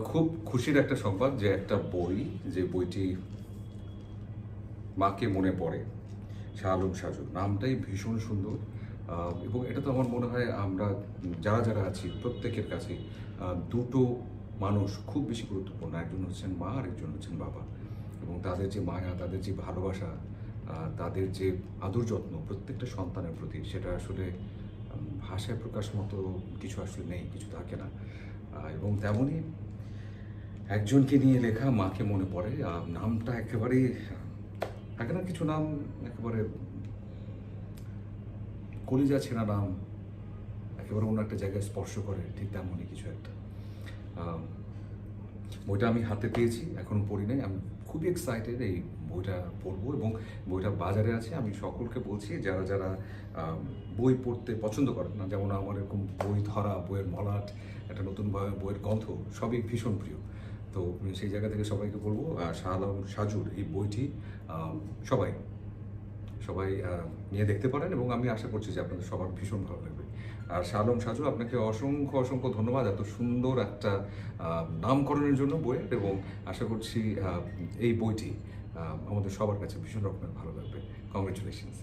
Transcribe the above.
খুব খুশির একটা সংবাদ যে একটা বই, যে বইটি মাকে মনে পড়ে, শাহ আলম সাজু নামটাই ভীষণ সুন্দর। এবং এটা তো আমার মনে হয় আমরা যারা যারা আছি প্রত্যেকের কাছে দুটো মানুষ খুব বেশি গুরুত্বপূর্ণ। একজন হচ্ছেন মা আর একজন হচ্ছেন বাবা, এবং তাদের যে মায়া, তাদের যে ভালোবাসা, তাদের যে আদর যত্ন প্রত্যেকটা সন্তানের প্রতি, সেটা আসলে ভাষায় প্রকাশ মতো কিছু আসলে নেই, কিছু থাকে না। এবং তেমনই একজনকে নিয়ে লেখা মাকে মনে পড়ে। নামটা একেবারেই থাকে না, কিছু নাম একেবারে কলিজা ছেঁড়া নাম, একেবারে অন্য একটা জায়গায় স্পর্শ করে, ঠিক তেমনই কিছু একটা। বইটা আমি হাতে পেয়েছি, এখনও পড়ি নাই। আমি খুবই এক্সাইটেড এই বইটা পড়বো, এবং বইটা বাজারে আছে। আমি সকলকে বলছি যারা যারা বই পড়তে পছন্দ করেন না, যেমন আমার এরকম বই ধরা, বইয়ের মলাট, একটা নতুন বইয়ের গন্ধ সবই ভীষণ প্রিয়। তো সেই জায়গা থেকে সবাইকে বলবো শাহ আলম সাজুর এই বইটি সবাই সবাই নিয়ে দেখতে পারেন, এবং আমি আশা করছি যে আপনাদের সবার ভীষণ ভালো লাগবে। আর শাহ আলম সাজু, আপনাকে অসংখ্য অসংখ্য ধন্যবাদ এত সুন্দর একটা নামকরণের জন্য বইয়ের, এবং আশা করছি এই বইটি আমাদের সবার কাছে ভীষণ রকমের ভালো লাগবে। কংগ্রেচুলেশনস।